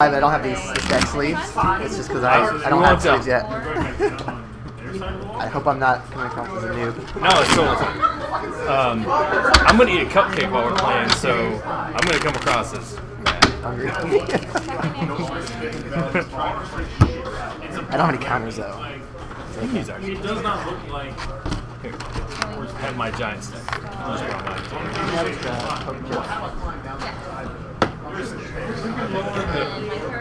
I don't have these deck sleeves. It's just because I don't have sleeves yet. I hope I'm not coming across as a noob. No, it's totally fine. I'm going to eat a cupcake while we're playing, so I'm going to come across as hungry. I don't have any counters though. He's actually. It does not look like. Here, have my giant stack.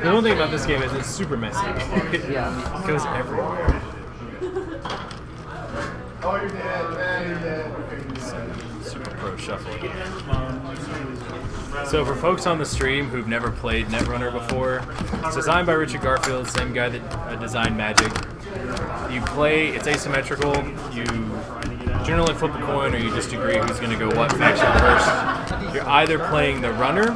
The one thing about this game is it's super messy. It goes everywhere. Oh, you're dead, man, you're dead. Super pro shuffling. So for folks on the stream who've never played Netrunner before, it's designed by Richard Garfield, same guy that designed Magic. You play, it's asymmetrical, you generally flip a coin or you just agree who's going to go what faction first. You're either playing the runner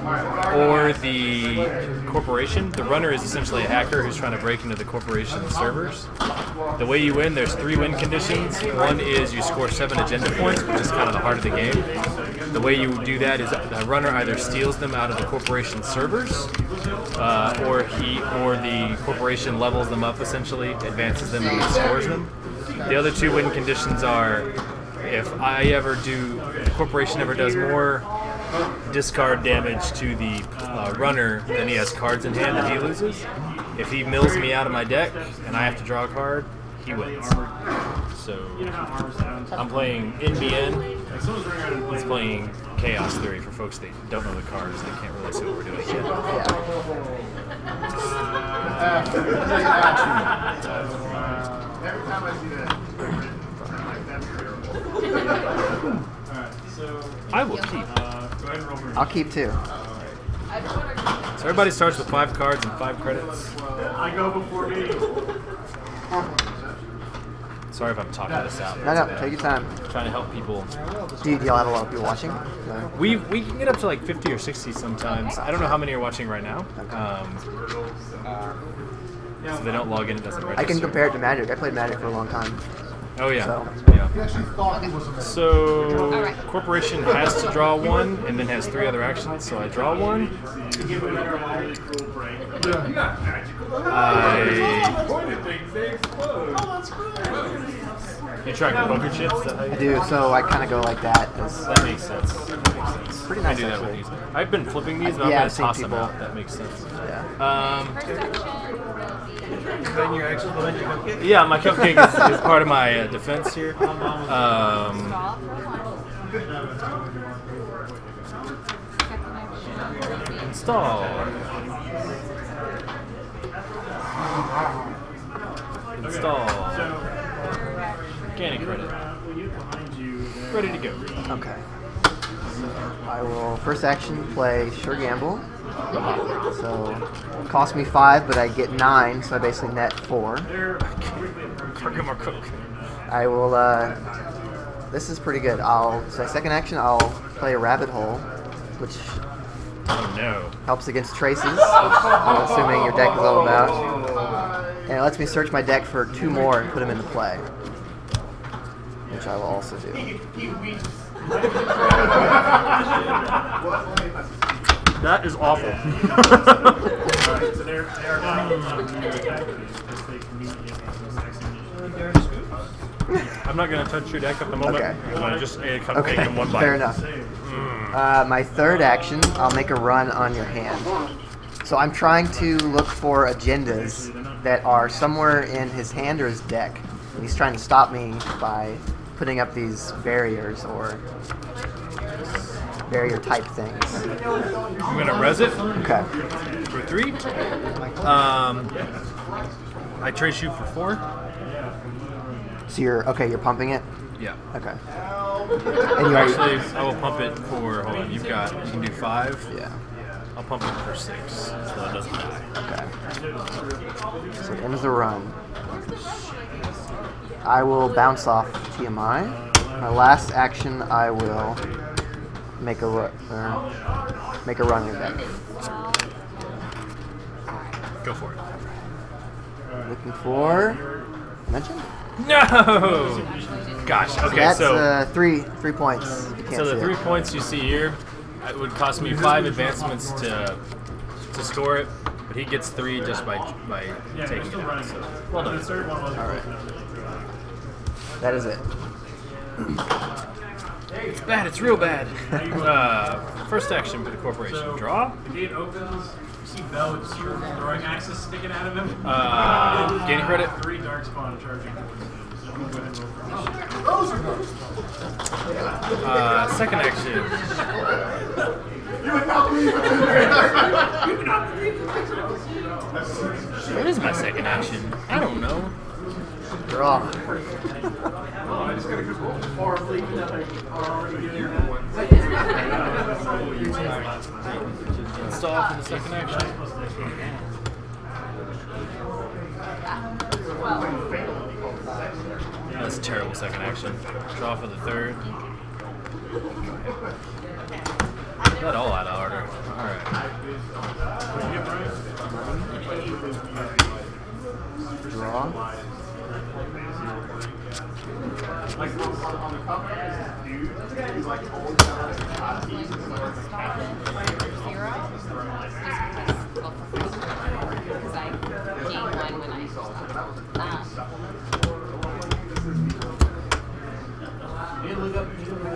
or the corporation. The runner is essentially a hacker who's trying to break into the corporation's servers. The way you win, there's 3 win conditions. One is you score 7 agenda points, which is kind of the heart of the game. The way you do that is the runner either steals them out of the corporation's servers, or the corporation levels them up, essentially, advances them and scores them. The other 2 win conditions are if the corporation ever does more discard damage to the runner than he has cards in hand that he loses. If he mills me out of my deck and I have to draw a card, he wins. So I'm playing NBN. He's playing Chaos Theory for folks that don't know the cards. They can't really see what we're doing yet. Every time I see that, I will keep. I'll keep 2. So everybody starts with 5 cards and 5 credits. I go before me. Sorry if I'm talking this out. No, take your time. I'm trying to help people. Do y'all have a lot of people watching? No. We can get up to like 50 or 60 sometimes. I don't know how many are watching right now. So they don't log in, it doesn't register. I can compare it to Magic. I played Magic for a long time. Oh yeah. So. Yeah. So corporation has to draw 1 and then has 3 other actions. So I draw 1. You track poker chips? Is that how you I do, so I kind of go like that. That makes sense. Pretty nice, I do that with actually. these. I've been flipping these, but Yeah, I'm going I've to seen toss them people. out. That makes sense. Yeah. Yeah, my cupcake is part of my defense here. Install. Install. Candy credit. Ready to go. Okay. So I will first action play Sure Gamble. So it costs me 5, but I get 9, so I basically net 4. I will. This is pretty good. So second action, I'll play a Rabbit Hole, which helps against traces. I'm assuming your deck is all about. And it lets me search my deck for 2 more and put them into play, which I will also do. That is awful. I'm not going to touch your deck at the moment. Okay. I'm going to just ate a cupcake in one bite. Fair enough. My third action, I'll make a run on your hand. So I'm trying to look for agendas that are somewhere in his hand or his deck. And he's trying to stop me by putting up these barriers or barrier type things. I'm going to res it. Okay. For 3. I trace you for 4. So you're pumping it? Yeah. Okay. And you Actually, I will pump it for, hold on, you can do 5. Yeah. I'll pump it for 6, so it doesn't die. Okay. So it ends the run. I will bounce off TMI. My last action, I will make a run in your deck. Go for it. Looking for mention? No! Gosh, okay, So that's 3 points. You can't so the see 3 it. points you see here, it would cost me 5 advancements to store it. But he gets 3 just by taking it out. So, well done. All right. That is it. It's bad. It's real bad. First action for the corporation. Draw. The gate opens. You see Bell with throwing axes sticking out of him. Gaining credit. 3 dark spawn charging. Second action. What is my second action? I don't know. Draw. Install for the second action. That's a terrible second action. Draw for the third. Not all out of order. Alright. Draw.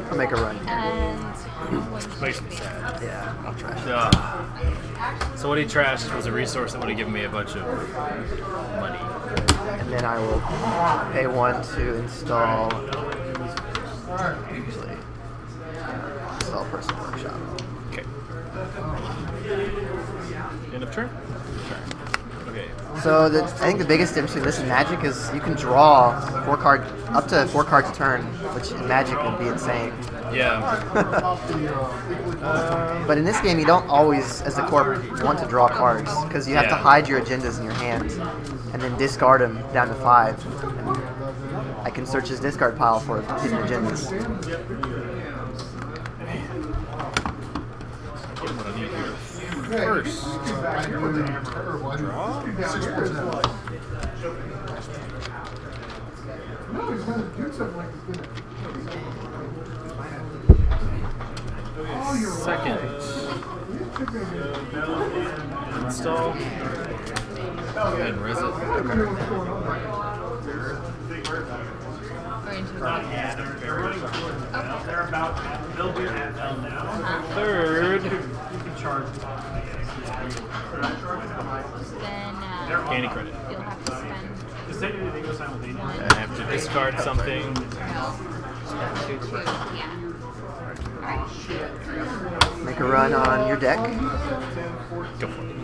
I'll make a run. Makes me sad. Yeah, I'll trash it. So what he trashed was a resource that would have given me a bunch of money. And then I will pay 1 to install. Usually, install personal workshop. Okay. End of turn? Okay. So I think the difference between this and Magic is you can draw up to 4 cards a turn, which in Magic would be insane. Yeah. But in this game, you don't always, as the corp, want to draw cards because you have to hide your agendas in your hand and then discard them down to 5. And I can search his discard pile for hidden agendas. What I need here. First, draw. Second, install. Go ahead and res it. They're about they'll be at Bell now. Third, You can charge. Then gaining credit. you'll have to spend Just take anything go simultaneously. I have to discard something. 2. Yeah. Alright. Make a run on your deck. Go for it.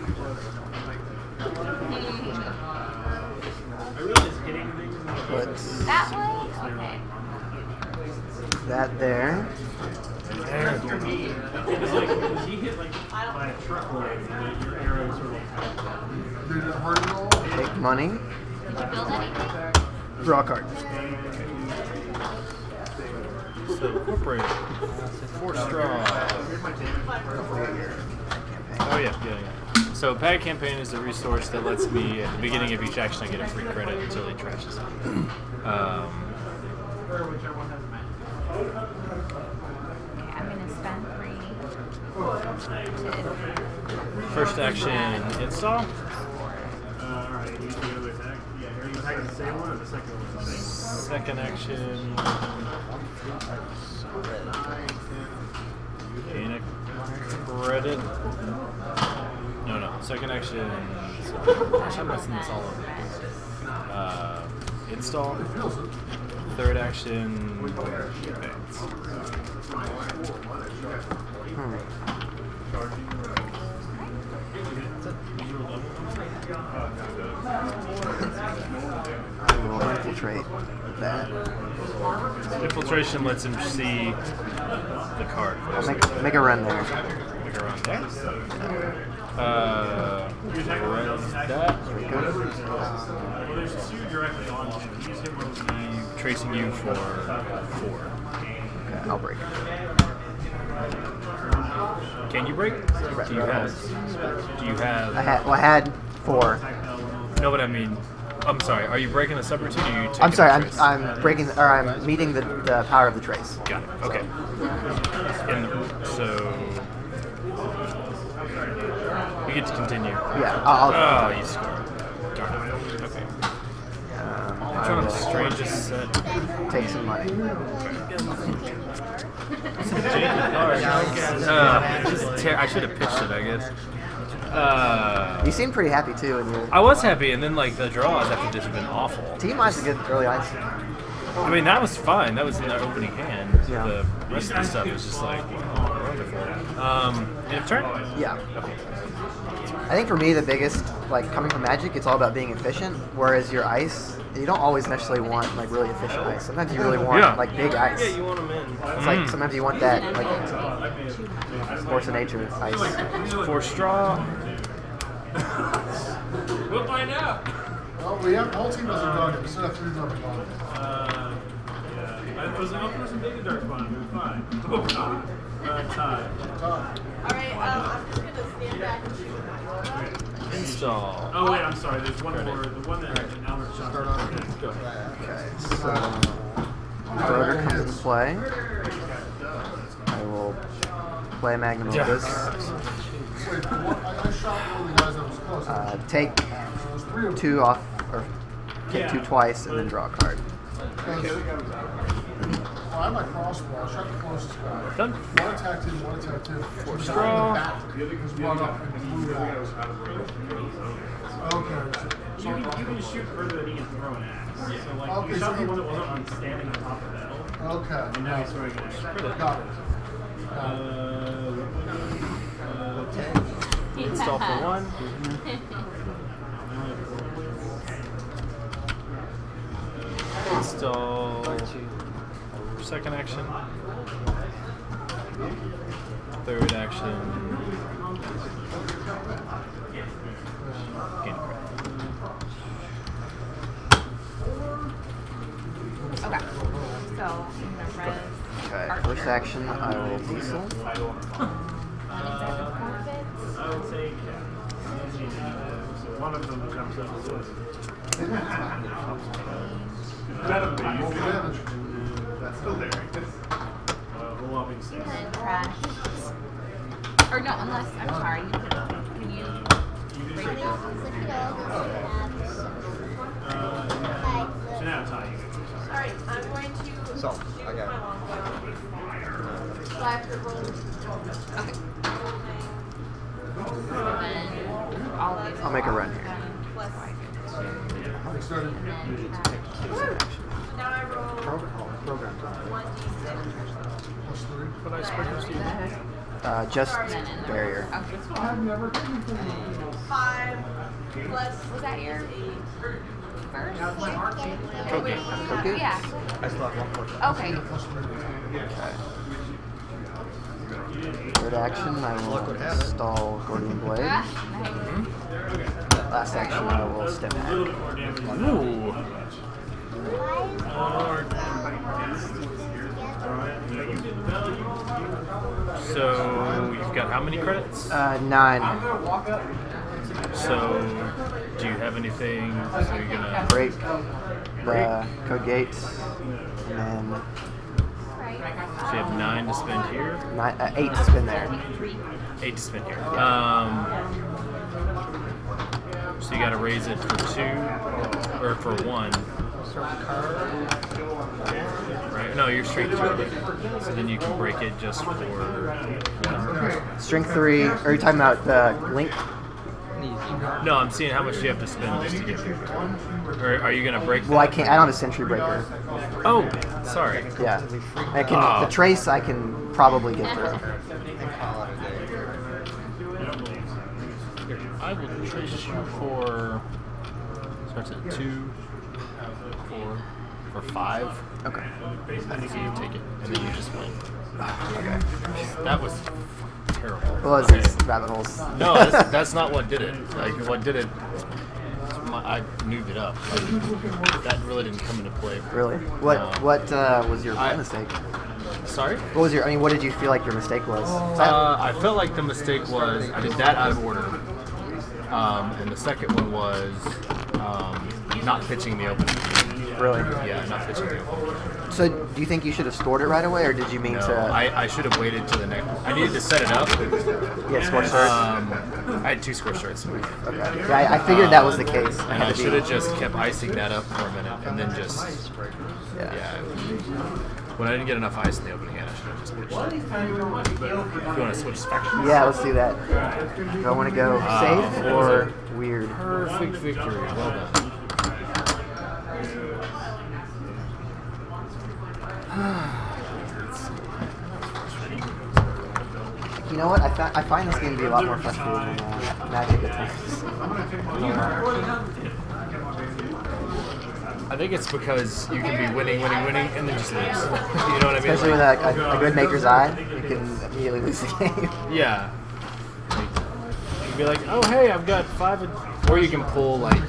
Put That way? Okay. that there. It's like he hit like by a truckload, and your arrow sort of. Take money. Did you build anything? Draw a card. So, corporate. 4 straw. Oh, yeah. So, Pad Campaign is a resource that lets me, at the beginning of each action, I get a free credit until he trashes it. Okay, I'm going to spend 3. First action, install. Alright, you can go attack. Yeah, are you attacking the same one or the second one? Second action. Gain a credit. No. Second action. Gosh, I'm messing this all over. Install. Third action. Advance. I will infiltrate that. Infiltration lets him see the card. I'll make a run there. Make a run there. That. Well, there's 2 directly on him. Use him when I'm tracing you for 4. Okay, I'll break it. Can you break? Do you have? I had 4. No, but I mean, I'm sorry. Are you breaking the subroutine? Or are you taking I'm sorry. the trace? I'm breaking, or I'm meeting the power of the trace. Got it. Okay. So We get to continue. Yeah, Oh, you scored. Darn it. Okay. I'm trying I the strangest set. will take some money. I should have pitched it, I guess. You seem pretty happy too, and your I was happy, and then like the draws after this have been awful. team mine's a good early ice. I mean, that was fine. That was in the opening hand. Yeah. The rest of the stuff was just like wonderful. End of turn? Yeah. Okay. I think for me the biggest, like coming from Magic, it's all about being efficient. Whereas your ice, you don't always necessarily want like really efficient ice. Sometimes you really want Yeah. like big ice. Yeah, you want them in. It's like sometimes you want that like force of nature ice. 4 straw. We'll find out. Well, we have, the whole team doesn't dog it. We still have 3 dark bond. Yeah. I was an person big and dark bond. We're fine. Oh, God. Tie. Alright, I'm just gonna stand back and shoot. Install. Oh, wait, I'm sorry. There's one more. The one that Albert shot. Okay, go ahead. Okay, so Broder comes into play. I will play Magnum Opus. Wait, what? I shot one of the guys that was close. Take There's 3 of them. 2 off, or take 2 twice, and then draw a card. Well, I had my crossbow. I shot the closest guy. Done. One attacked him, one attacked him. The guy straw. in the back was brought up and blew out. Okay. You can shoot further than he can throw an axe. So, like, Okay, you shot so the he- one that wasn't on standing on top of the hill, Okay. and now he's throwing an axe. Got it. Install for 1. Install. Second action. Third action. Gain credit. Okay. So, I'm gonna res. Okay, first action, I will diesel. One exactly 4 bits. I would say, yeah. So one of them jumps up to us. That'll be Roll damage. That's still there. Roll up in 6. And then trash. Or no, unless, I'm sorry, you can you break it? So now tie you. Alright, I'm going to. So, I got it. So I have to roll. Okay. And then all of these. I'll make a run here. Plus. I'm excited. And then now I roll Program time. 1d6. Plus 3. What icebreakers do you have? Just barrier. Okay. 5 plus. Was that your 8. first? Okay. Yeah. I still have 1 more. Okay. Plus 3. Third action, I will install Gordian Blade. Ah, nice. Last action, I will step A back. little bit more damage. Ooh. So you've got how many credits? 9. So do you have anything? So you're gonna Break the code gates. And then So you have 9 to spend here. 8 to spin there. 8 to spend here. So you got to raise it for 2 or for 1. Right? No, you're straight through it. So then you can break it just for 1. Strength 3. Are you talking about the link? No, I'm seeing how much you have to spend just to get through. Or are you gonna break? Well, I can't. I don't have a Sentry Breaker. Oh, sorry. Yeah. I can. Oh. The trace I can probably get through. I will trace you for. Starts at 2, 4, for 5. Okay. So you take it, and then you just win. Okay. That was terrible. What was this? Rabbit holes. No, that's not what did it. Like what did it? I moved it up. Like, that really didn't come into play. Really? What was your mistake? Sorry? What was your? I mean, what did you feel like your mistake was? I felt like the mistake was I did that out of order. And the second one was not pitching the opening. Really? Yeah, not pitching the opening. So, do you think you should have scored it right away, or did you mean No, to? I should have waited to the next. I needed to set it up. Yeah, score start. I had 2 score starts. Okay. Yeah, I figured that was the case. And I should have just kept icing that up for a minute, and then just Yeah. When I didn't get enough ice in the opening hand, I should have just pitched. If you want to switch factions. Yeah, let's do that. Do I want to go safe or weird? Perfect victory. Well done. You know what? I find this game to be a lot more frustrating than Magic at times. I think it's because you can be winning, and then just lose. You know what I mean? Especially with a good Maker's Eye, you can immediately lose the game. Yeah. You can be like, oh hey, I've got 5, or you can pull like.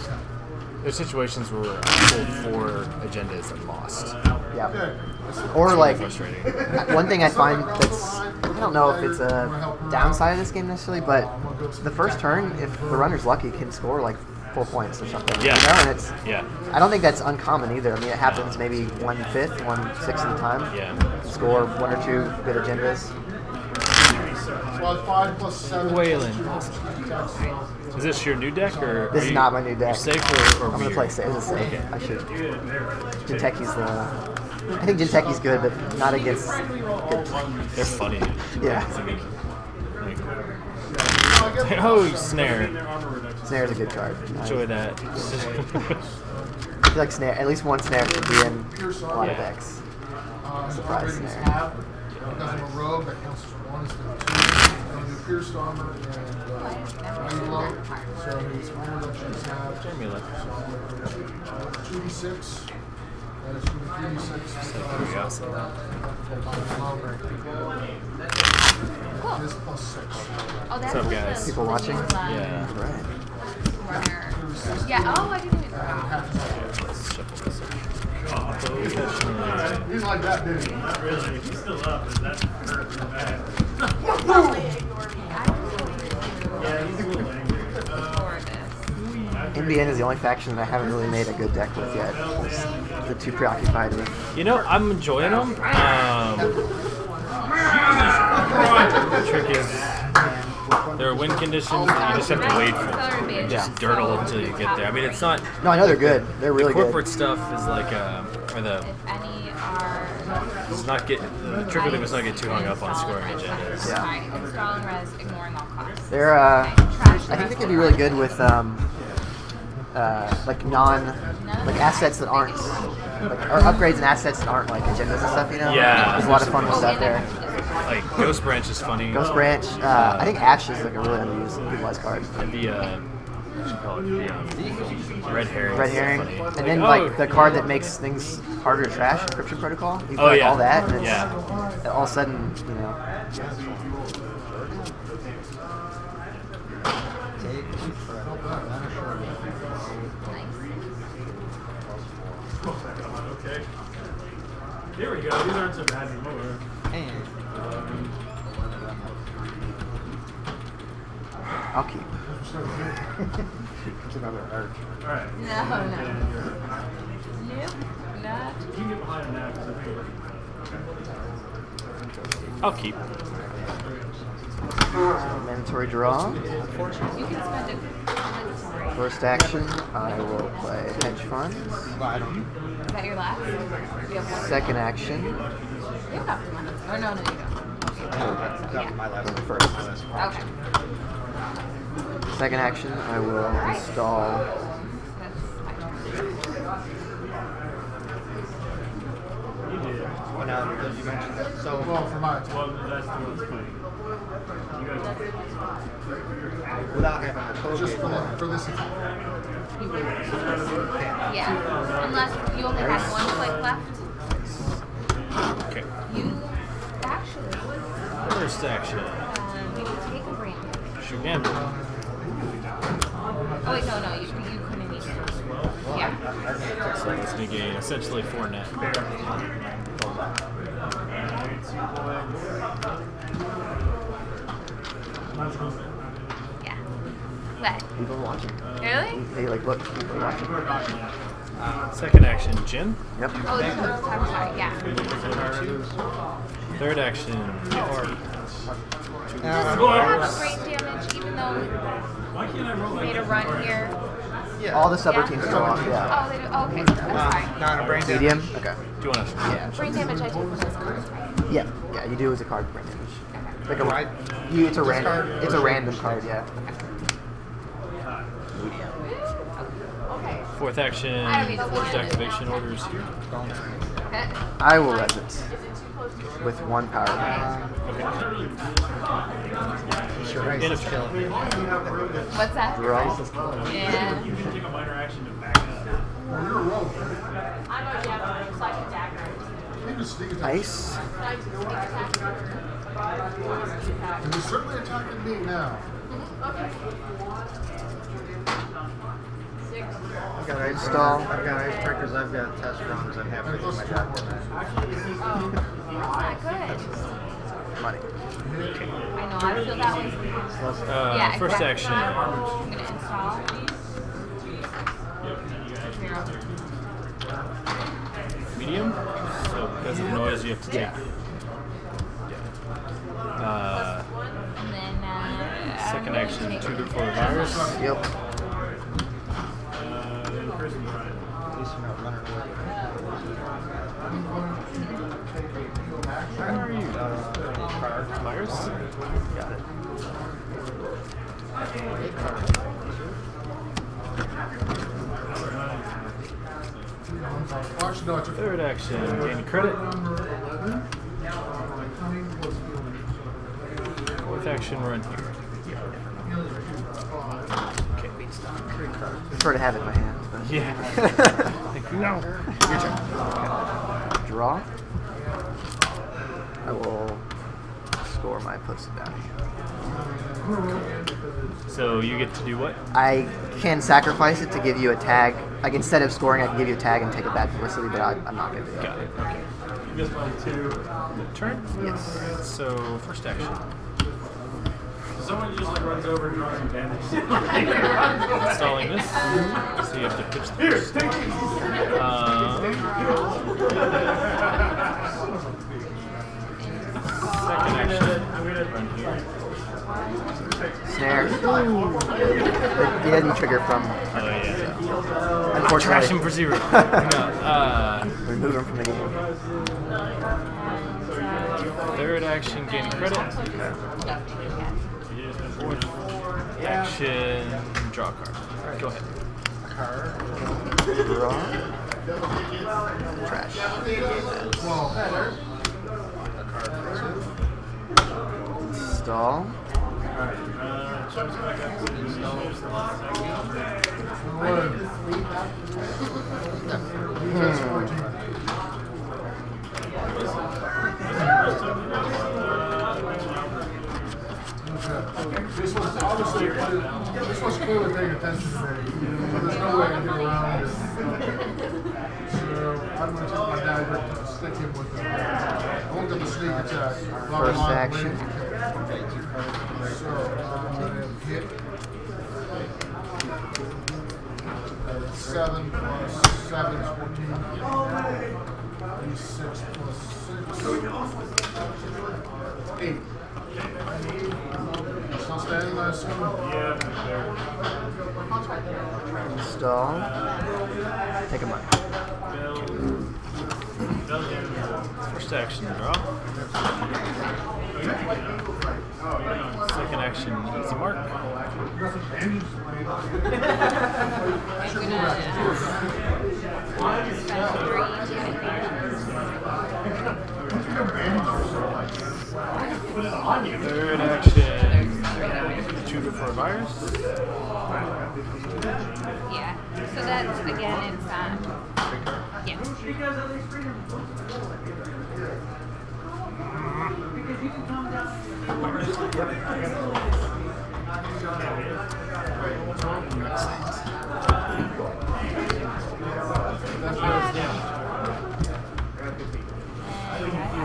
There's situations where I pulled 4 agendas and lost. Yeah. Or like, Frustrating. one thing I find that's, I don't know if it's a downside of this game necessarily, but the first turn, if the runner's lucky, can score like 4 points or something. Yeah. You know, and it's. Yeah. I don't think that's uncommon either. I mean, it happens maybe 1/5, 1/6 of the time. Yeah. Score 1 or 2 good agendas. Well, 5 plus 7. Wayland. Is this your new deck or? This is not my new deck. Safe or I'm gonna weird? play safe. This is safe. Okay. I should. Jinteki's the. I think Jinteki's good, but not against. Good. They're funny. Yeah. Oh, snare. Snare's a good card. Enjoy that. I feel like snare. At least one snare should be in a lot of decks. Surprise snare. Because I'm a rogue, that counts as 1 instead of 2. I'm going to do Pierced Armor and Reload. So his armor reductions have 2d6. That is 2d6. This plus 6. Oh, that's What's up, guys? People watching? Yeah. Right. Runner. Yeah. Oh, I didn't even. Let's shuffle this up. He's like that, didn't he? Not really. He's still up, but that hurt in the back. Yeah, he's a little angry. NBN is the only faction that I haven't really made a good deck with yet. They're too preoccupied with. You know, I'm enjoying them. The trick is there are win conditions. You just have to wait for them. Just dirtle until you get there. I mean, it's not. No, I know they're good. They're really Corporate good. stuff is like, or the. If any are. It's not get the trick with them is not get too hung up on scoring agendas. Yeah. Installing res, ignoring all costs. They're. I think they could be really good with like assets that aren't or upgrades and assets that aren't like agendas and stuff. You know. Yeah. There's a lot of fun with stuff there. Like Ghost Branch is funny. Ghost Branch. I think Ash is like a really underused utilized card. And the what you call it? The Red Herring. Red Herring, Funny. and then like the card that makes things harder to trash, Encryption Protocol. You Oh, play yeah. all that, and it's, Yeah. all of a sudden, you know. Okay. Here we go. These aren't so bad anymore. I'll keep. It's another arc. Alright. No. Nope. Not. You can get behind him now because I think I'll keep. Mandatory draw. You can spend a. First action, I will play Hedge Fund. Is that your last? You have one. Second action, You have one. Or no, you don't. that was my last first. Okay. Second action, I will install. you did. Well, now because you mentioned that, so Well, for my attack. Well, that's the one's funny. You guys. without having a Just code, for this attack. Yeah. Unless you only have one click left. Okay. You actually. First action. You can take a brand. Shugamble. Oh wait, no, you couldn't eat it. Yeah. So let's negate essentially 4 net. Yeah. What? People watching. Really? Hey, like, look, people watching. Second action, Jin. Yep. Oh, this one's, I'm sorry, yeah. Third action, Does he have a great damage even though Why can't I roll he like made a that? run here? All the subroutines go off, yeah. Oh, they do. Okay, that's fine. Not a brain damage. Medium? Okay. do you want to? Yeah. Brain damage I take with this card, right? Yeah, yeah, you do as a card brain damage. Like a, Right. it's a random. It's a random card, yeah. Fourth action, first activation orders here. I will res it with 1 power. End of turn. What's that? Draw. Yeah. You can take a minor action to back up. Well, you're a rogue, right? I'm a psychic dagger. You can sneak attack. Ice. And you're certainly attacking me now. I've got Install. I've got icebreakers, I've got test runs, I'm happy And it to goes my 2 deck. more. Not good. Money. I know, I feel that way. Yeah, First exactly. action, I'm gonna install. medium. So because of the noise, you have to take. Yeah. And then, Second action, 2 before virus. Yep. At least you're not running away. Where are you? Virus. Got it. Actually, no, it's a Third action, gain credit. Fourth action, run here. Okay, wait, stop. Prefer to have it in my hands, but Yeah. Like, no. your turn. Okay. Draw. I will score my pussy bounty. So you get to do what? I can sacrifice it to give you a tag. Like instead of scoring, I can give you a tag and take a bad publicity, but I'm not going to do that. Got it. Okay. You just want to turn? Yes. So first action. Someone just like runs over and draws some damage. Installing this. So you have to pitch the first. Second action. Run here. Snare. It didn't trigger from. Oh yeah. Unfortunately. Trash him for 0. No. Remove him from the game. Third action, gain credit. Fourth action, draw a card. Go ahead. Draw. Trash. Install. This was obviously, this was clearly paying attention to me. But there's no way I can get around it. So I'm going to take my dagger and stick him with it. I won't get the sneak attack. First action. So hit. 7 plus 7 is 14. 6 plus 6. 8. Still standing, I assume? Yeah, Install. Take a money. First action, draw. Second action, easy mark. Third action, 2 before virus. Yeah. So that's again, it's yeah.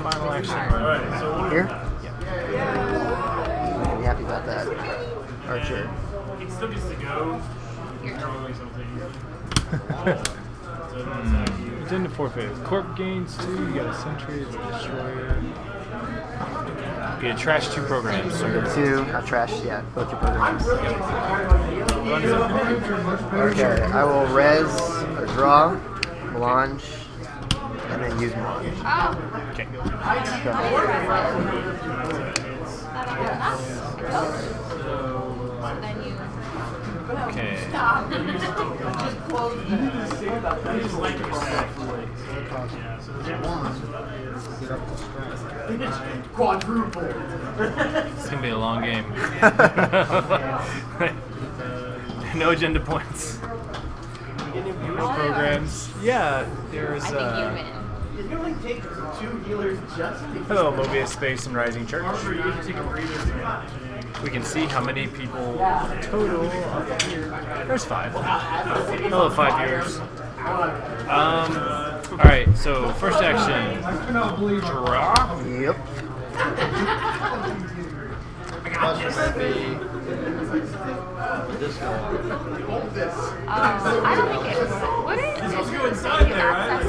Final action. Alright, so Here? I'm happy about that. Archer. it still gets to Agenda forfeit. Corp gains 2, you got a sentry, it's a destroyer. You get trash 2 programs, sir. 2, not trash, yeah, both your programs. Run it. Okay, I will res or draw, melange, and then use melange. Oh. Okay. Then you. Okay. Quadruple. It's gonna be a long game. No agenda points. No programs. Yeah, there's. I think you win. Hello, Mobius Space and Rising Church. We can see how many people total are here. There's 5. Hello, 5 viewers. Alright, so first action. Draw. Yep. This guy. I don't think it was. What is it? Let's go inside there, right?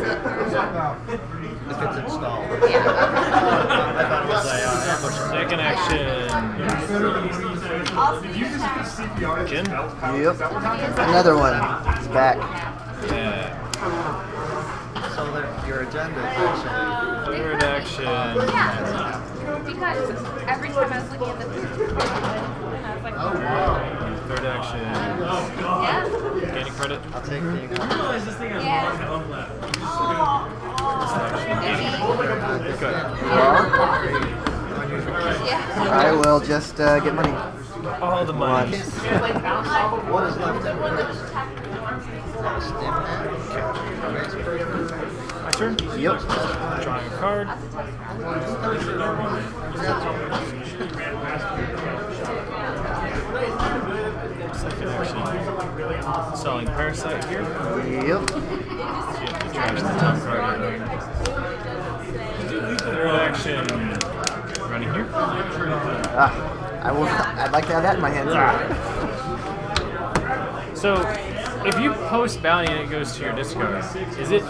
If it's installed. Yeah. I thought it was a ambush. Second action. Jin? Yep. Another one. It's back. Yeah. So your agenda is actually. Third action. Yeah. Because every time I was looking at the food, and I was like, oh, Third action. yeah. Gaining credit. I'll take the. Yeah. Good. Well, Yeah. I will just get money. All the money. Once. What is left over? Stim My turn? Yep. Drawing a card. Second action. Selling Parasite here. Yep. You have to trash the top card. Third action. Running here. I will. I'd like to have that in my hand too. So, if you post bounty and it goes to your discard, is it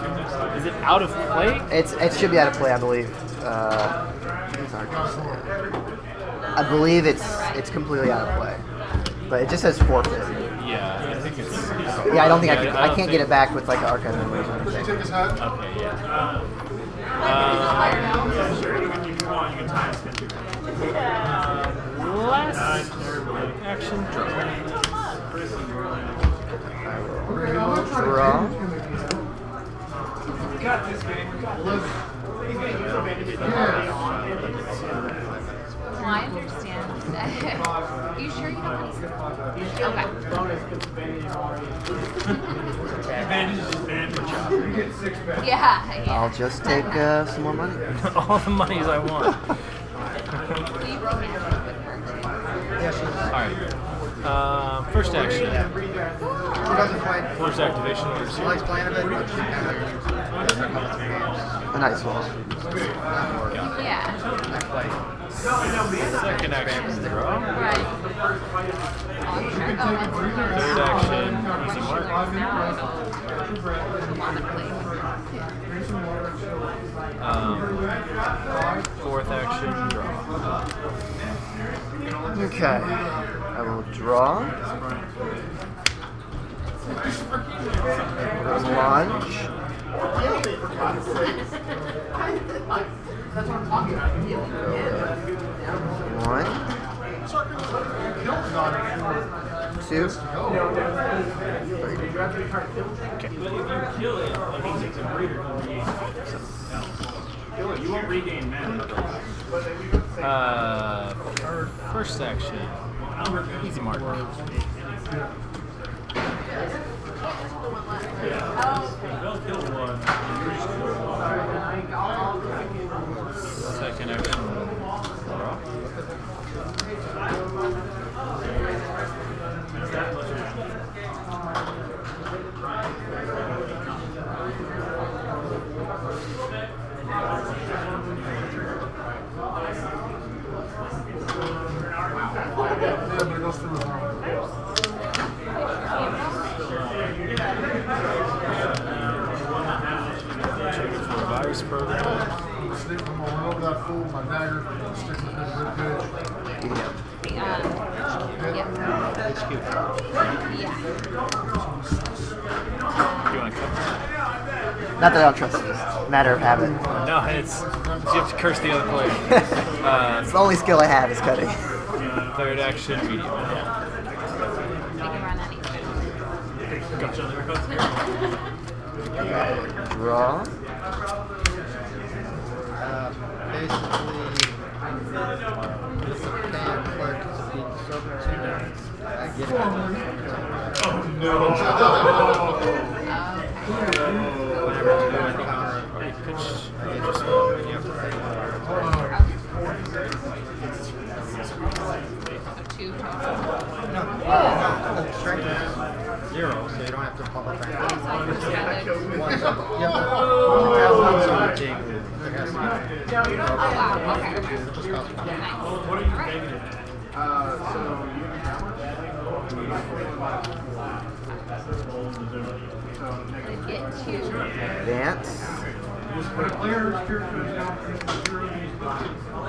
out of play? It should be out of play, I believe. I believe it's completely out of play, but it just says forfeit. Yeah, I think it's. Yeah, I don't think Yeah, I can't get it back with like an archive memory or anything. Take his hat. Okay, yeah. Last action draw. Draw. Well, I understand. You sure you don't want to? Okay. Yeah. I'll just take some more money. All the monies I want. Alright. First action. She doesn't quite. Force activation on She receiver. likes playing a bit, but she kind of. A nice one. Yeah. Not quite. Second action draw. Right. Third action easy mark. Fourth action draw. Okay. I will draw. Launch. One. 2. 3. You won't regain mana. First action easy mark. Second action draw. Yeah, but it goes through his arm. Check it for a virus program. I'm gonna run over that fool with my dagger. Stick with it real good. Medium. Yeah. Yeah. You want to cut? Not that I don't trust it, just a matter of habit. No, it's you have to curse the other player. It's the only skill I have is cutting. Third action, medium. We can run anything. Draw. Basically, this can clerk to beat Silverton. I get it. Whenever you do an encounter, or you pitch, you just you have to pay. Two total. No, strength is 0, so you don't have to follow back. So I just got it. One, so, yep. You have one silver take. It has to Oh, wow. Okay. just cost one. Nice. What are you taking it Get two. Advance. When a player's character is now to 0 these dice,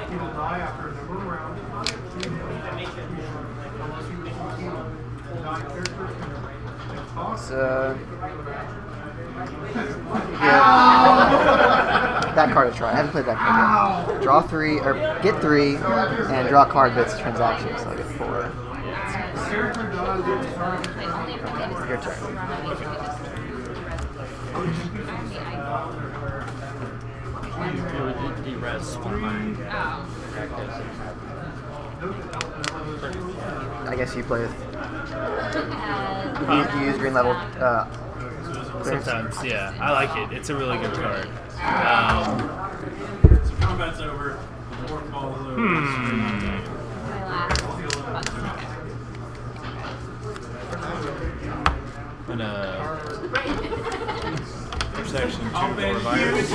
he will die after a number of rounds. Unless you die characters So, yeah. That card to try. I haven't played that card yet. Draw 3, or get 3, and draw a card that's transaction, so I get 4. Like, only if the game is Your turn. run on each of these. You res one of my characters. I guess you play with. Oh. You use green level. Clearance. Sometimes, yeah. I like it. It's a really good card. So combat's over. The war falls over. My last button. And section 2 for virus.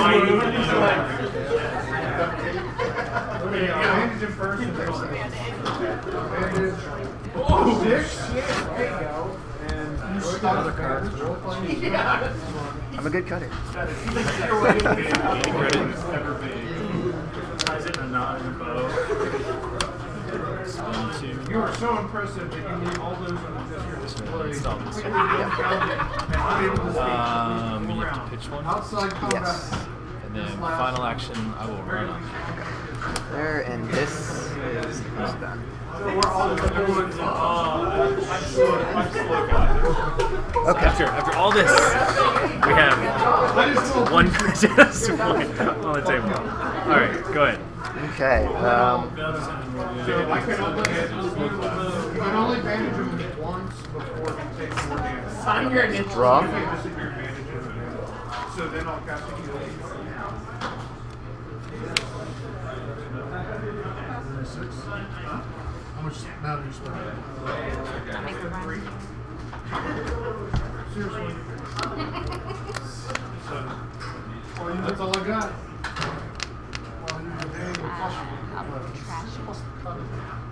Advantage in first and oh, six? There you go. And Other cards. I'm a good cutter. you are so impressive that you need all those on the display. Stop this one. You have to pitch one. Outside combat. Yes. And then final action, I will run on. There, and this is done. Okay. After all this, we have one just one on the table. All right, go ahead. Okay. You can only bandage him once before he takes more damage. Draw. So then I'll cast a heal. How much mana do you spend? I'll make a run. Seriously. That's all I got. Well, you can hang with plus I'll trash it.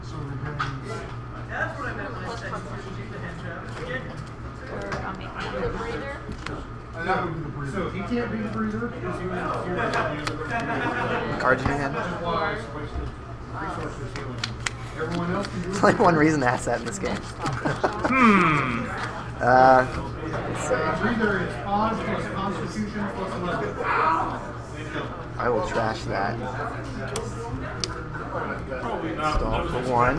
so we can That's what I meant when I said Or I'll make another breather. and that would be the breather. So he can't be the breather because he Cards in your hand. resources healing. Everyone else can do There's only one reason to ask that in this game. Let's see. breather is odds plus constitution plus 11. I will trash that. Stall for 1.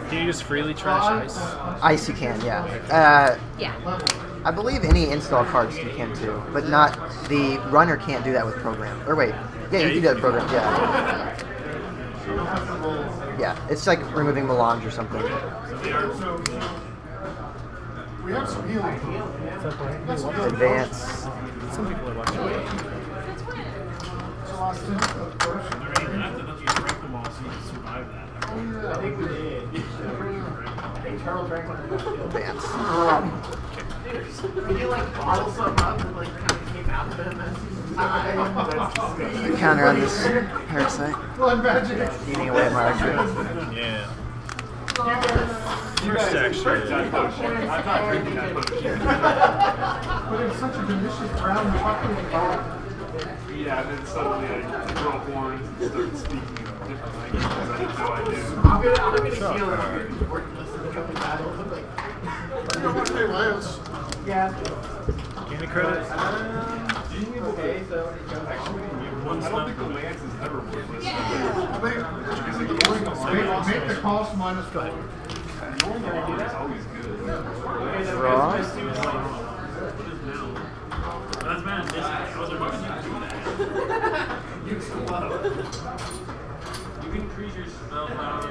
Can you just freely trash ice? Ice you can, yeah. Yeah. I believe any install cards you can too, but not the runner can't do that with program. Or wait, yeah, you can do that with program, yeah. Yeah, it's like removing melange or something. We have some healing. Advance. Some people are watching. So last 10, of course. Advance. you like bottle something up and like kind of came out of it. Counter on this parasite. Blood magic. Eating away at my archery. Yeah. First action. I'm not drinking that potion. But it's such a delicious brown chocolate color. Yeah, and then suddenly I grow horns and start speaking different languages I didn't know I knew. I'm gonna heal it. You know what they Lance? Yeah. Any credit? Okay, so Actually, I don't think the Lance is ever worthless. Make the cost minus 4. The only one is always good. Draw. That's bad. I was hoping you could do that. You can increase your spell power.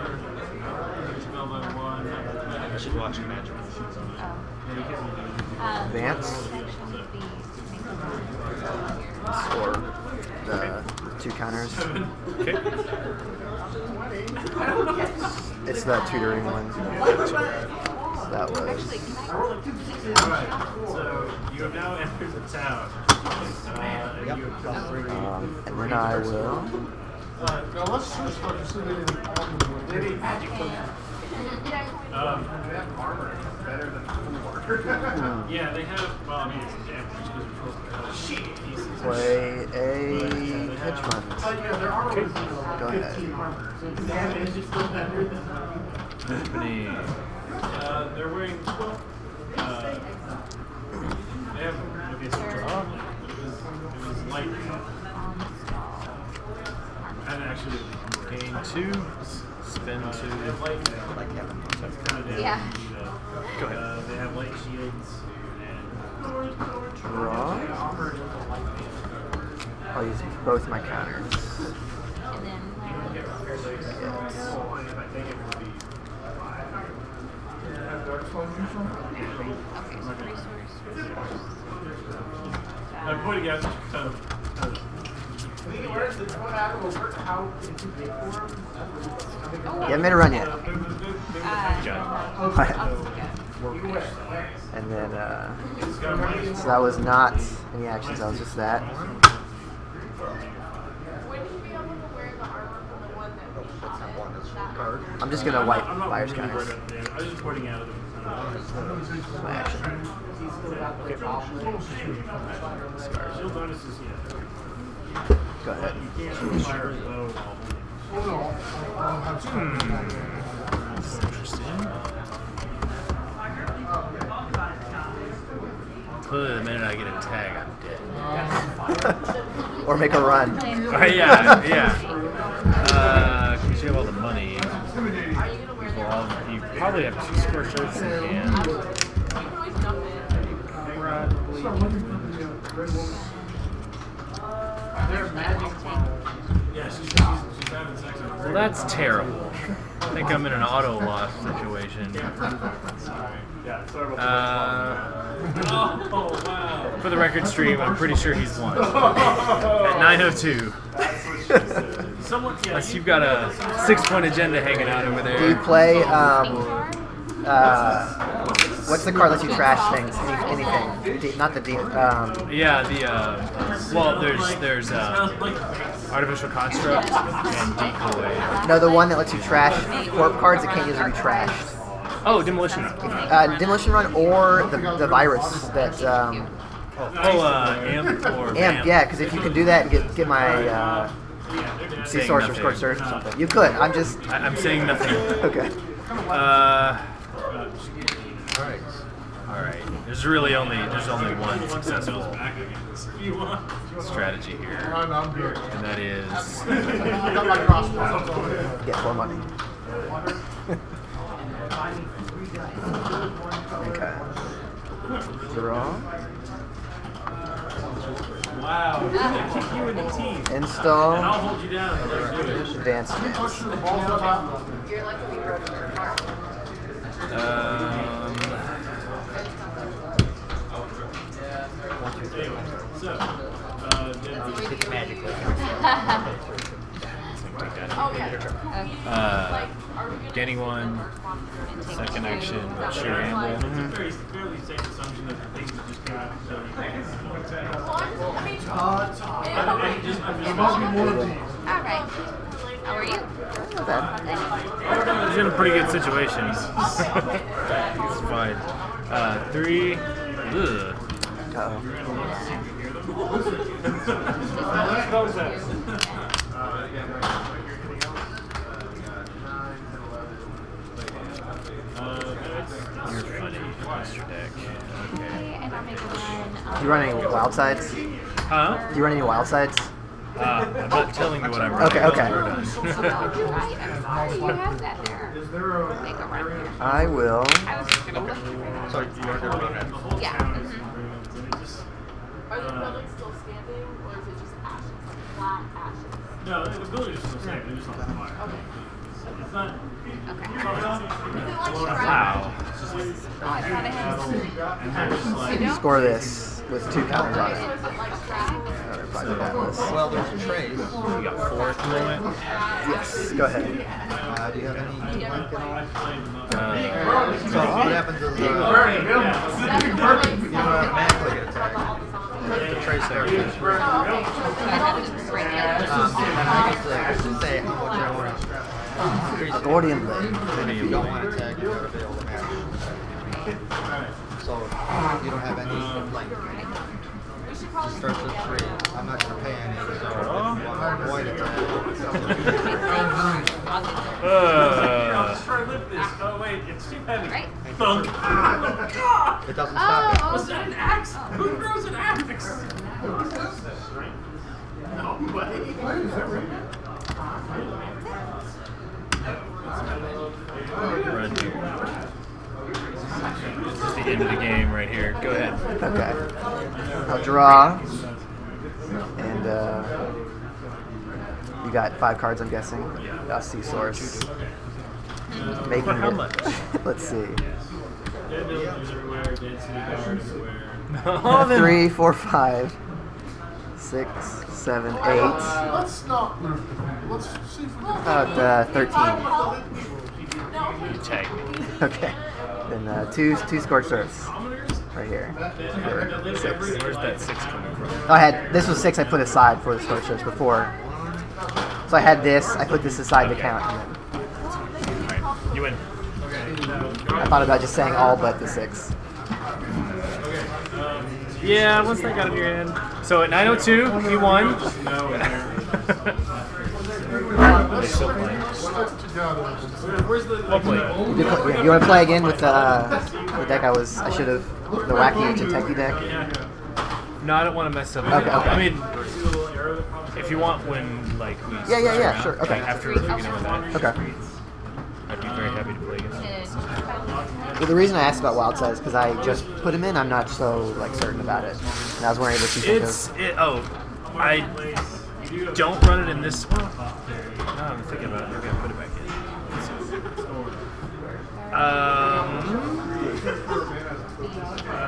Your spell by 1. I should watch your magic. Advance. Or the 2 counters. Okay. It's the tutoring one. That was. Alright, so you have now entered the town. And you have got 3. And then I will. Now let's search for the city in Maybe magic potion. Yeah, they have, well, I mean, it's damage because we're Play a hedge fund. Go ahead. Opening. they're wearing, they have, okay, so draw. It was light. And actually, Gain 2. Spin 2. they have light. That's kind of down. Yeah. Go ahead. They have light shields. Draw. I'll use both my counters. And then Yes. okay, so resource. I'm pointing out You haven't made a run yet. And then, so that was not any actions, that was just that. When did you be able to wear the armor from the one that we shot at? I'm just gonna wipe I'm not buyer's really counters. worried about that. I was just pointing out. My action. Shield bonuses, yeah. Go ahead. You can't fire a bow while This is interesting. Clearly, the minute I get a tag, I'm dead. Or make a run. Yeah, yeah. Because you have all the money. You probably have 2 scorched earths in hand. Yeah, she's having sex with Well, that's terrible. I think I'm in an auto loss situation. Yeah, sorry about Oh, wow. For the record stream, I'm pretty sure he's won. At 9:02. Someone, yeah, Unless you've got a 6-point agenda hanging out over Do you there. play, what's the card that you trash things? Anything. Not the Yeah, well, there's Artificial Construct and Decoy. no, the one that lets you trash corp cards that can't usually be trashed. Oh, Demolition Run. Demolition Run or the virus that, Amp or Amp, yeah, because if you can do that and get my, Sea Saying Source or nothing. Scorched Earth or something. You could, I'm just, I'm saying nothing. okay. Alright. There's only one successful strategy here. I'm good. And that is I got my crossbow. Get more money. Okay. Draw. Wow. I'm gonna kick you in the teeth. And Install. I'll hold you down. Advanced. You're like we wrote in your card. Anyway, so, gaining 1, second action, sure gamble. fairly safe assumption that the things that just came out. Well, I mean, It must be more than All right. How are you? Not bad. He's in a pretty good situation. He's fine. 3. Ugh. Uh-oh. You're funny, Mr. Deck. Okay. And I'll make one. You run any wild sides? Huh? Do you run any wild sides? I'm not telling you what I'm running. Okay, okay. We're done. Oh, you're right. I'm sorry. You have that there. Is there a Make a run here. I will. I was just gonna look for that. So you're going to run it. Yeah. Are the buildings still standing, or is it just ashes, like flat ashes? No, the building is still the same. They're just on fire. Okay. It's not. Okay. Is it like Wow. Oh, I thought I had some. And there's like. You don't? Score this with 2 counters on So it. is it like strapped? Probably that was. Well, there's a trace. You got 4 at the moment. Yes, go ahead. Do you have any link at all? Uh, So what happens is, you automatically get attacked. The trace there. And I get to say how much I want to strap. Gordian blade. And if you don't want to tag, you gotta be able to match. So you don't have any like. Just starts at 3. I'm not gonna pay any, so if you want to avoid it. Let's try to lift this. Oh wait, it's too heavy. Right. Thunk. It doesn't stop it. Was that an axe? Who throws an axe? Nobody. Run here. This is the end of the game right here. Go ahead. Okay. I'll draw. And you got 5 cards, I'm guessing. I'll see source. Making For how it. much? Let's see. Dead buildings everywhere, dead city guards everywhere. Oh, then- 3, 4, 5, 6, 7, 8. Let's not. Let's see if we can. About 13. You tag me. Okay. Then two scorched earths. Right here. For 6. Where's that 6 coming from? Oh, I had this was 6 I put aside for the scorched earths before. So I had this. I put this aside to count. And then Alright, you win. I thought about just saying all but the 6. Yeah, once that got in your hand. So at 9:02, he won. They're still playing. Where's the? Well played. You want to play again with the deck I should have the wacky Jinteki deck? No, I don't want to mess up. Okay, okay. I mean, if you want, when like we switch Yeah, around, sure, okay. like, after with that, Okay. I'd be very happy to play against. Well, the reason I asked about wild side is because I just put him in. I'm not so like certain about it, and I was wondering what you think I don't run it in this one. No, I'm thinking about it. Maybe I'll put it back in.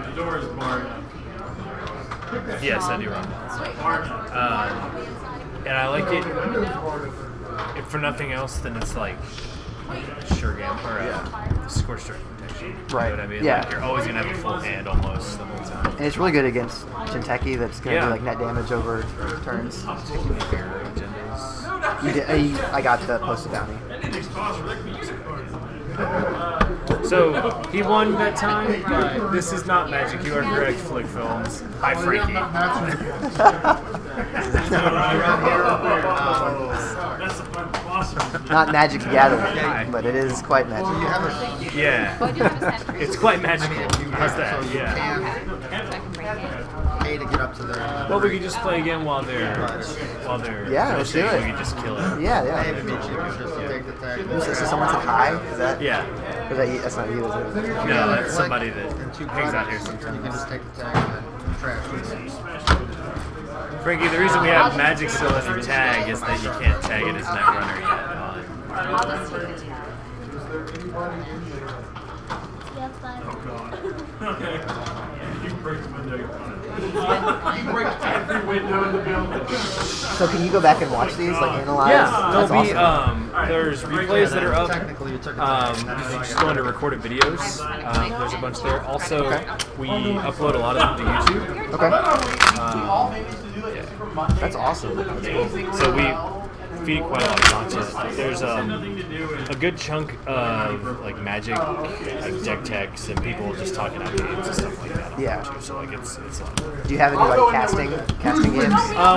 The door is barred. Yes, I do run and I like it. If for nothing else, then it's like sure game or scorched earth protection. Right. You know what I mean? Yeah. Like you're always gonna have a full hand almost the whole time. And it's really good against Jinteki. That's gonna Yeah. do like net damage over turns. Fair agendas. You did, I got the posted bounty. So he won that time, but this is not Magic. You are correct, Flick Films. Hi, Frankie. That's the fun awesome. Not Magic the Gathering, but it is quite magic. Yeah, Oh, I do have a sentry. it's quite magical. How's that? Okay. Yeah. So I can break it. Pay to get up to their. Well, we could just play again while they're Yeah, let's do it. We could just kill it. Yeah, Pay yeah. to beat you just to take the tag. So someone said hi? Is that? Yeah. Or is that you? That's not you, is it? No, that's somebody that And 2 hangs out here cards, sometimes. you can just take the tag and then trash it. Frankie, the reason we have Magic still as your tag is that you can't tag it as Netrunner yet. I'll just take it. Okay. You break the window, you're fine. You break every window in the building. So can you go back and watch these, like analyze? Yeah, That's there'll be awesome. there's replays that are up. Technically, you took a You can just go into recorded videos. There's a bunch there. Also, we upload a lot of them to YouTube. Okay. Yeah. That's awesome. That's cool. So feed it quite a lot of content. There's a good chunk of like Magic, like deck techs, and people just talking about games and stuff like that. Yeah. Too. So like it's Do you have any like casting games?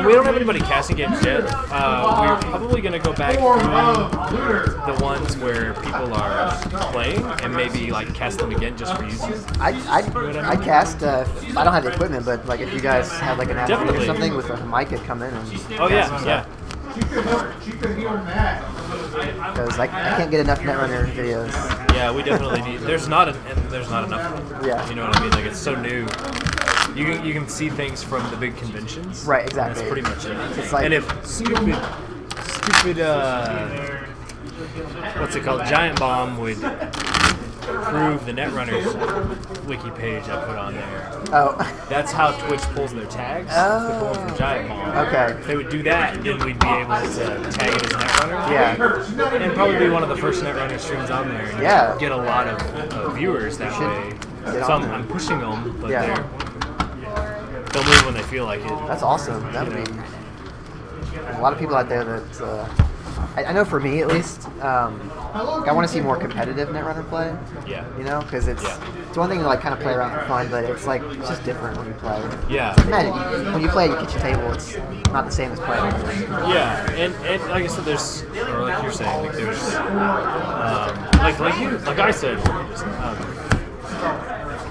we don't have anybody casting games yet. We're probably gonna go back through the ones where people are playing and maybe like cast them again just for YouTube. I cast. I don't have the equipment, but like if you guys had like an app or something with a mic, it'd come in and. Oh yeah. Because I can't get enough Netrunner videos. Yeah, we definitely need. There's not enough. Yeah. You know what I mean? Like it's so new. You can see things from the big conventions. Right. Exactly. That's pretty much it. It's like, and if stupid what's it called? Giant Bomb would approve the Netrunner's wiki page I put on there. Oh. That's how Twitch pulls their tags. Oh. They pull them from Giant Bomb. Okay. If they would do that, then we'd be able to tag it as Netrunner. Yeah. And probably be one of the first Netrunner streams on there. And Yeah. get a lot of viewers that way. Get So on there. I'm pushing them, but Yeah. they'll move when they feel like it. That's awesome. That would be. There's a lot of people out there that. I know for me at least, I want to see more competitive Netrunner play. Yeah. You know, because it's one thing to like kind of play around for fun, but it's like it's just different when you play. Yeah. Imagine when you play at your kitchen table, it's not the same as playing. Yeah, and like I said, there's, or like you're saying, like there's, like I said,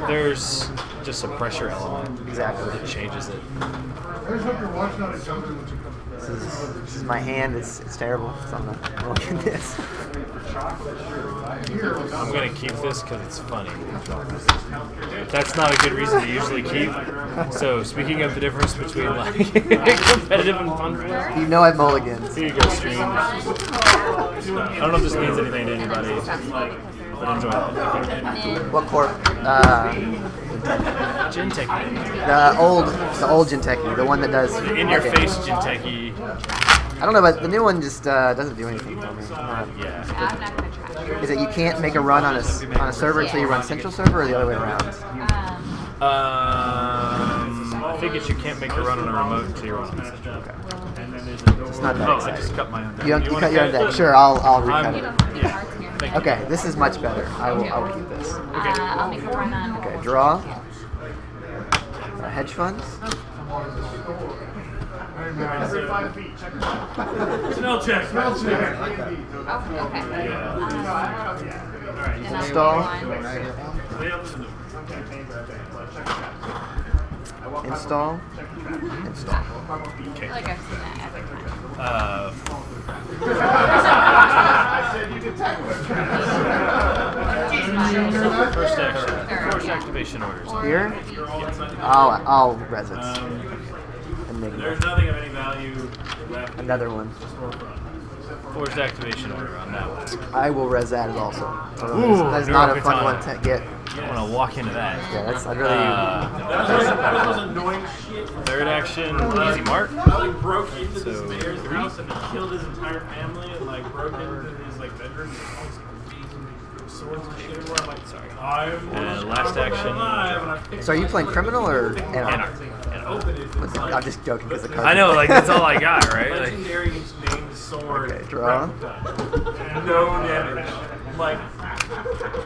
there's just a pressure element. Exactly. That changes it. I just hope you're watching on each other. This is my hand. It's terrible. So I'm not looking at this. I'm gonna keep this because it's funny. That's not a good reason to usually keep. So speaking of the difference between like competitive and fun play, You know I mulligans. here you go, stream. I don't know if this means anything to anybody, but enjoy it. What corp? Jinteki. The old Jinteki, the one that does In your face Jinteki. I don't know, but the new one just doesn't do anything for me. Yeah. I'm not gonna try. Is it you can't make a run on a server until you run central server, or the other way around? I think it's you can't make a run on a remote until you're on it. Okay. It's It's not that I exciting. just cut my own. You cut your own deck. Sure, I'll recut it. Yeah. Thank you. Okay, this is much better. I will keep this. I'll make a run on. Okay, draw. Hedge funds. Smell check. Smell check. Okay. Install. Install. Install. I feel like I've seen that every time. First action. First activation orders. Here. I'll res it. Enigma. There's nothing of any value left. Another one. Forced activation order on that one. I will res that also. So Ooh, that's not a fun Neurokatana. one to get. I want to walk into that. Yeah, that's I'd really. That was annoying shit. Third action, easy mark. Like broke into So, this mayor's 3. house and killed his entire family and like broke into his like bedroom and all these swords and shit everywhere. I'm like, sorry. And last action. So are you playing criminal or Anarch. I'm just joking because the card. I know, like that's all I got, right? Like, Legendary named sword. Okay, draw. No damage. Like,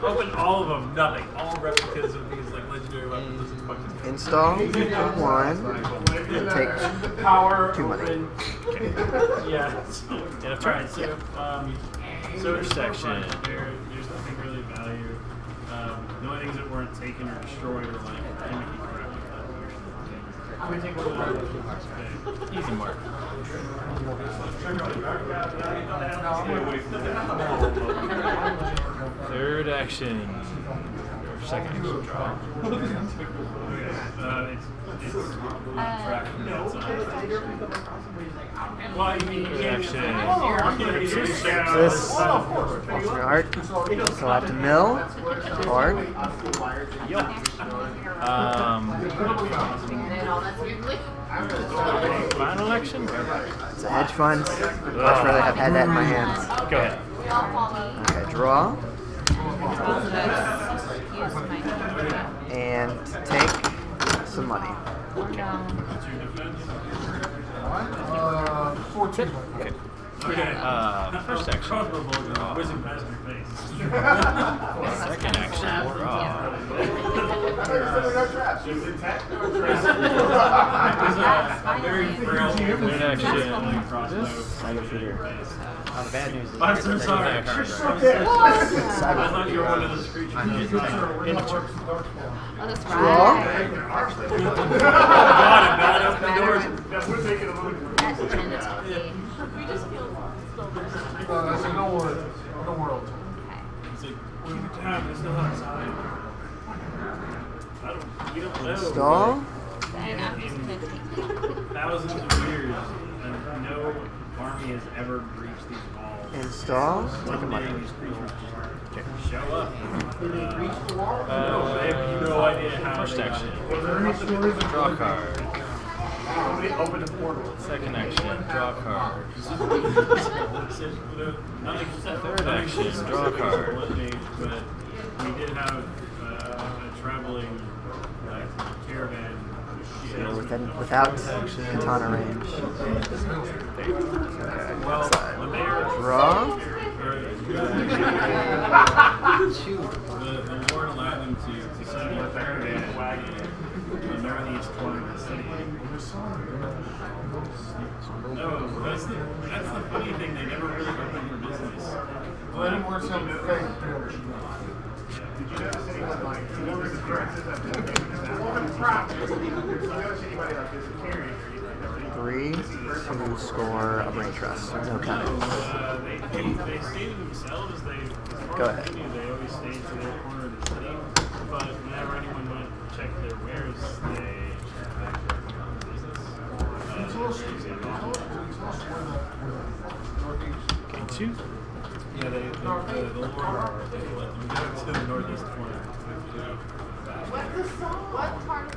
open all of them, nothing. All replicas of these like legendary weapons. This is fucking Install one. And take power. 2 money. Yeah. end of turn. So, First section. There's nothing really of value. The only things that weren't taken or destroyed are like gimmicky crap. I'm gonna take one of those. Easy mark. Stay away from that. Third action. Or second action draw. It's track from the outside. Well, you mean you Third can't action. This alternate art. So I have to mill. Card. Final action? It's a hedge fund. Much rather have had that in my hands. Go ahead. Okay, draw. And take some money. 14. Okay. Okay. First action. Crossbow bolt whizzing past your face. Second action. Draw. Very frail. Third action. The bad news is I'm so sorry. I thought you were one of those creatures. Oh, that's Draw. right. God, it bad open the doors. That would make it a little That's gentle. We just feel I said, don't worry. Don't worry. Okay. It's like, we still outside. We don't know. Install. Then I'm just gonna take Thousands of years, and no army has ever breached these walls. Install. One day these creatures just show up. Did they reach the wall? No, they have no idea how. First they got action. there. Was there any stories of Draw a card. Somebody opened a portal. Second action. Draw a card. Third action, draw a card. But we did have a traveling caravan. So without katana range. Well, the mayor. Draw. The Lord allowed them to send a caravan wagon in the northeast corner of the city. No, that's the funny thing. They never really opened for business. Well, any more some fake damage? Did you notice anyone like, you know, there's occurrences that woman prop? Did you notice anybody like disappearing or anything? 3 to score a brain trust. No cannons. They stayed to themselves. As Go far ahead. as I knew, they always stayed to their corner of the city. But whenever anyone went to check their wares, they checked back to their corner of business. Tell us where the northeast. Two. Yeah, the Lord let them go to the northeast corner. What part of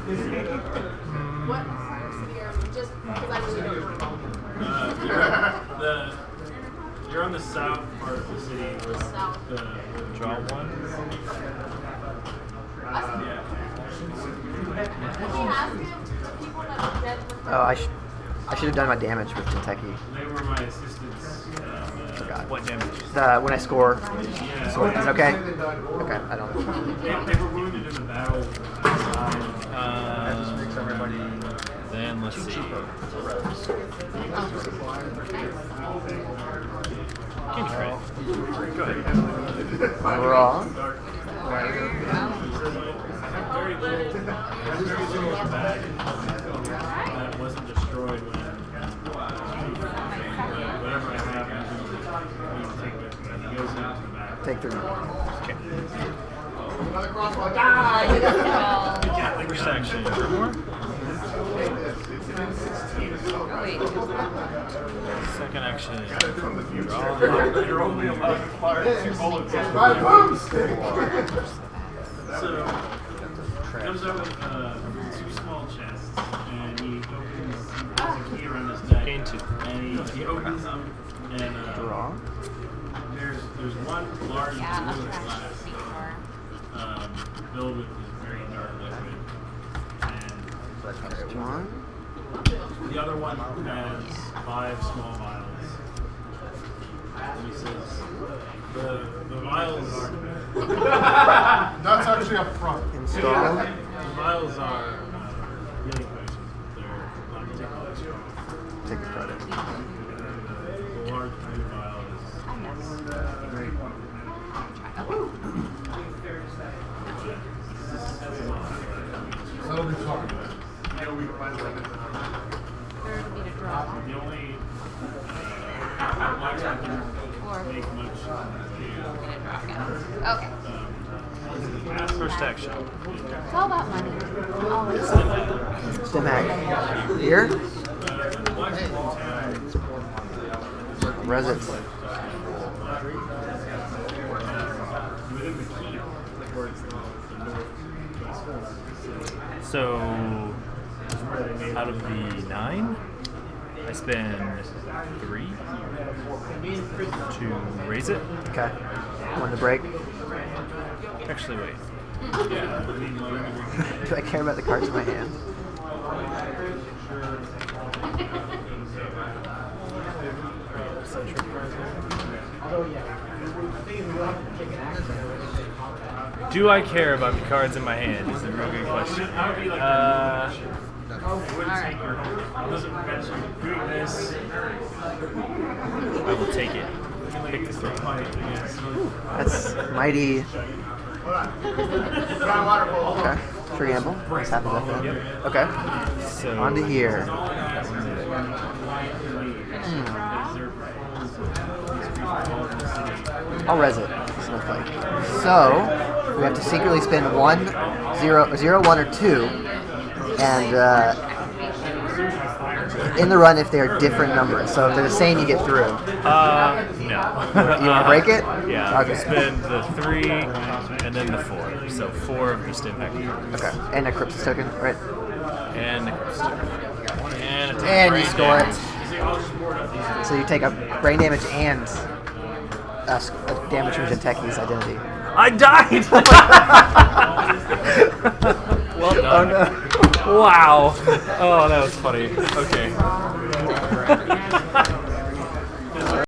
the city are we? What part of the city are we? Just because I really don't know. You're on the south part of the city. Where South. the Draw one. Yeah. Can we ask him people that are dead before? Oh, I should have done my damage with Kentucky. They were my assistants. Forgot. What damage? When I score. Yeah. Sword. Is it okay? Okay, I don't. They were wounded in the battle. That just makes everybody. Then let's see. Game trade. Go ahead. Raw. Very little bag that wasn't destroyed when whatever I have, you take with me. It goes into the bag. Take 3. Okay. Another crossbow. First action. More. Second action. Draw. You're only allowed to fire 2 bullets. So, comes up with 2 small chests, and he opens a key around his neck. Gain 2. And he opens them, and Draw. there's one large Yeah, I'll blue try to glass see more. filled with this very dark liquid, and One. the other one has 5 small vials. And he says, the vials are That's actually up front. Install. the vials are healing potions. They're not particularly strong. Take the credit. The large blue vial is very potent. That'll be fun. Yeah, we can find it. Third would be to draw. The only much I can make much I'm gonna draw again. Okay. First action. It's all about money. Always. Stim hack. Here. Res it. within the keep, towards the northwest. So, out of the 9, I spend 3 to raise it. Okay. One to break. Actually, wait. Do I care about the cards in my hand? Do I care about the cards in my hand? Is a real good question. I will take it. Pick the 3. That's mighty. Okay. Preamble. What's happened with that? Okay. So On to here. I'll res it. Snowflake. So we have to secretly spend 1, 0, 0, 1, or 2, and in the run if they are different numbers. So if they're the same, you get through. No. You want to break it? Yeah. Okay. Spend the 3 and then the 4. So 4 of the stim pack. Okay. And a Cryptus token, right? And the Cryptus token. And a And you brain score damage. it. So you take a brain damage and a damage from Genteki's identity. I died! Well done. Oh no. Wow. Oh, that was funny. Okay.